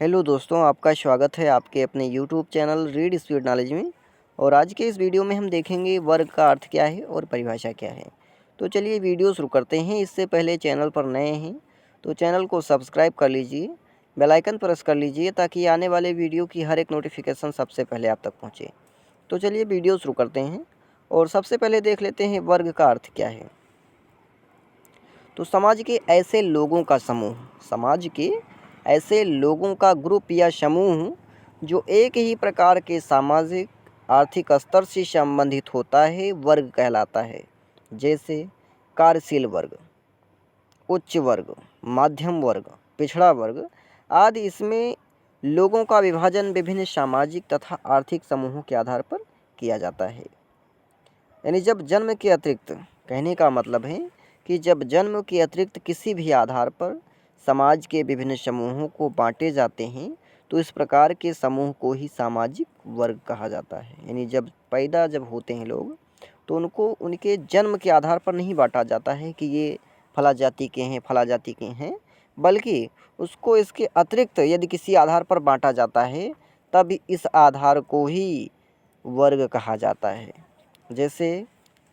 Hello दोस्तों, आपका स्वागत है आपके अपने YouTube channel read speed knowledge में। और आज के इस वीडियो में हम देखेंगे वर्ग का अर्थ क्या है और परिभाषा क्या है। तो चलिए वीडियो शुरू करते हैं। इससे पहले चैनल पर नए हैं तो चैनल को सब्सक्राइब कर लीजिए, बेल आइकन प्रेस कर लीजिए ताकि आने वाले वीडियो की हर एक नोटिफिकेशन सबसे पहले आप तक पहुँचे। तो चलिए वीडियो शुरू करते हैं और सबसे पहले देख लेते हैं वर्ग का अर्थ क्या है। तो समाज के ऐसे लोगों का समूह, समाज के ऐसे लोगों का ग्रुप या समूह जो एक ही प्रकार के सामाजिक आर्थिक स्तर से संबंधित होता है, वर्ग कहलाता है। जैसे कार्यशील वर्ग, उच्च वर्ग, मध्यम वर्ग, पिछड़ा वर्ग आदि। इसमें लोगों का विभाजन विभिन्न सामाजिक तथा आर्थिक समूहों के आधार पर किया जाता है। यानी जब जन्म के अतिरिक्त, कहने का मतलब है कि जब जन्म के अतिरिक्त किसी भी आधार पर समाज के विभिन्न समूहों को बांटे जाते हैं तो इस प्रकार के समूह को ही सामाजिक वर्ग कहा जाता है। यानी जब पैदा होते हैं लोग तो उनको उनके जन्म के आधार पर नहीं बांटा जाता है कि ये फला जाति के हैं, फला जाति के हैं, बल्कि उसको इसके अतिरिक्त यदि किसी आधार पर बांटा जाता है तब इस आधार को ही वर्ग कहा जाता है। जैसे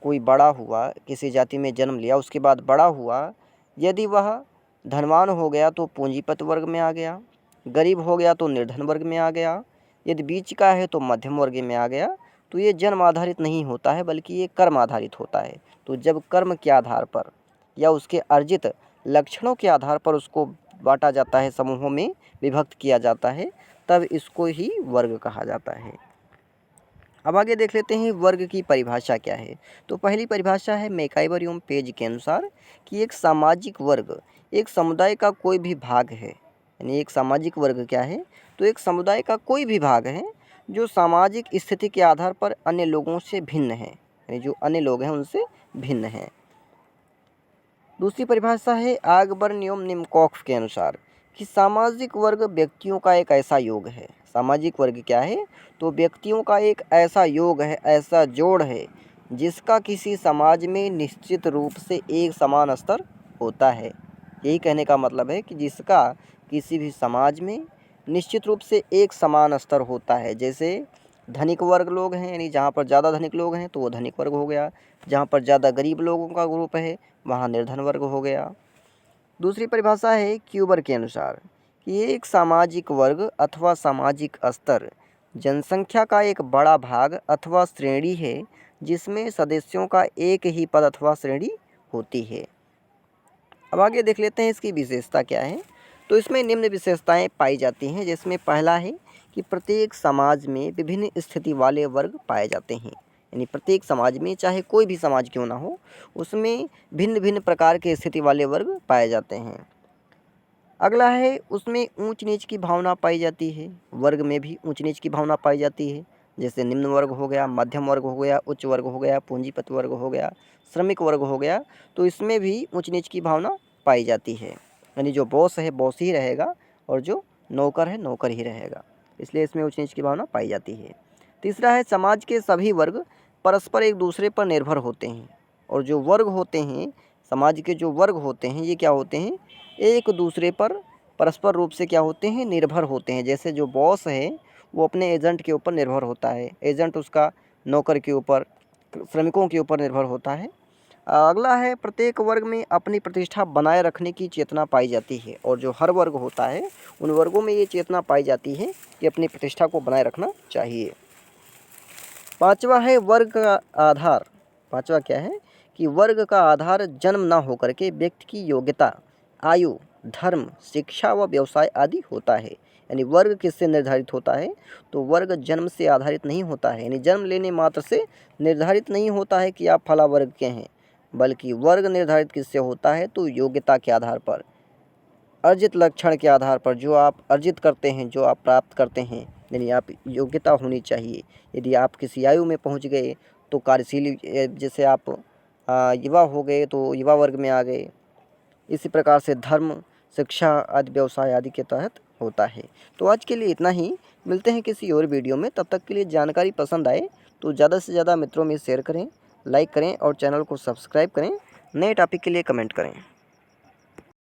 कोई बड़ा हुआ, किसी जाति में जन्म लिया, उसके बाद बड़ा हुआ, यदि वह धनवान हो गया तो पूंजीपत वर्ग में आ गया, गरीब हो गया तो निर्धन वर्ग में आ गया, यदि बीच का है तो मध्यम वर्ग में आ गया। तो ये जन्म आधारित नहीं होता है बल्कि ये कर्म आधारित होता है। तो जब कर्म के आधार पर या उसके अर्जित लक्षणों के आधार पर उसको बांटा जाता है, समूहों में विभक्त किया जाता है, तब इसको ही वर्ग कहा जाता है। अब आगे देख लेते हैं वर्ग की परिभाषा क्या है। तो पहली परिभाषा है मैकाइवर पेज के अनुसार कि एक सामाजिक वर्ग एक समुदाय का कोई भी भाग है। यानी एक सामाजिक वर्ग क्या है, तो एक समुदाय का कोई भी भाग है जो सामाजिक स्थिति के आधार पर अन्य लोगों से भिन्न है, यानी जो अन्य लोग हैं उनसे भिन्न है। दूसरी परिभाषा है आगबर नियम निम्कोफ के अनुसार कि सामाजिक वर्ग व्यक्तियों का एक ऐसा योग है। सामाजिक वर्ग क्या है, तो व्यक्तियों का एक ऐसा योग है, ऐसा जोड़ है जिसका किसी समाज में निश्चित रूप से एक समान स्तर होता है। यही कहने का मतलब है कि जिसका किसी भी समाज में निश्चित रूप से एक समान स्तर होता है। जैसे धनिक वर्ग लोग हैं, यानी जहाँ पर ज़्यादा धनिक लोग हैं तो वो धनिक वर्ग हो गया, जहाँ पर ज़्यादा गरीब लोगों का ग्रुप है वहाँ निर्धन वर्ग हो गया। दूसरी परिभाषा है क्यूबर के अनुसार कि एक सामाजिक वर्ग अथवा सामाजिक स्तर जनसंख्या का एक बड़ा भाग अथवा श्रेणी है जिसमें सदस्यों का एक ही पद अथवा श्रेणी होती है। अब आगे देख लेते हैं इसकी विशेषता क्या है। तो इसमें निम्न विशेषताएं पाई जाती हैं, जिसमें पहला है कि प्रत्येक समाज में विभिन्न स्थिति वाले वर्ग पाए जाते हैं। यानी प्रत्येक समाज में, चाहे कोई भी समाज क्यों ना हो, उसमें भिन्न भिन्न प्रकार के स्थिति वाले वर्ग पाए जाते हैं। अगला है उसमें ऊंच नीच की भावना पाई जाती है। वर्ग में भी ऊंच नीच की भावना पाई जाती है। जैसे निम्न वर्ग हो गया, मध्यम वर्ग हो गया, उच्च वर्ग हो गया, पूंजीपत वर्ग हो गया, श्रमिक वर्ग हो गया। तो इसमें भी ऊंच नीच की भावना पाई जाती है। यानी जो बॉस है बॉस ही रहेगा और जो नौकर है नौकर ही रहेगा, इसलिए इसमें ऊंच नीच की भावना पाई जाती है। तीसरा है समाज के सभी वर्ग परस्पर एक दूसरे पर निर्भर होते हैं। और जो वर्ग होते हैं, समाज के जो वर्ग होते हैं, ये क्या होते हैं, एक दूसरे पर परस्पर रूप से क्या होते हैं, निर्भर होते हैं। जैसे जो बॉस है वो अपने एजेंट के ऊपर निर्भर होता है, एजेंट उसका नौकर के ऊपर, श्रमिकों के ऊपर निर्भर होता है। अगला है प्रत्येक वर्ग में अपनी प्रतिष्ठा बनाए रखने की चेतना पाई जाती है। और जो हर वर्ग होता है उन वर्गों में ये चेतना पाई जाती है कि अपनी प्रतिष्ठा को बनाए रखना चाहिए। पांचवा है वर्ग का आधार। पांचवा क्या है कि वर्ग का आधार जन्म न होकर के व्यक्ति की योग्यता, आयु, धर्म, शिक्षा व व्यवसाय आदि होता है। यानी वर्ग किससे निर्धारित होता है, तो वर्ग जन्म से आधारित नहीं होता है। यानी जन्म लेने मात्र से निर्धारित नहीं होता है कि आप फला वर्ग के हैं, बल्कि वर्ग निर्धारित किससे होता है, तो योग्यता के आधार पर, अर्जित लक्षण के आधार पर, जो आप अर्जित करते हैं, जो आप प्राप्त करते हैं, यानी आप योग्यता होनी चाहिए। यदि आप किसी आयु में पहुंच गए तो कार्यशील, जैसे आप युवा हो गए तो युवा वर्ग में आ गए। इसी प्रकार से धर्म, शिक्षा आदि, व्यवसाय आदि के तहत होता है। तो आज के लिए इतना ही, मिलते हैं किसी और वीडियो में। तब तक के लिए जानकारी पसंद आए तो ज़्यादा से ज़्यादा मित्रों में शेयर करें, लाइक करें और चैनल को सब्सक्राइब करें। नए टॉपिक के लिए कमेंट करें।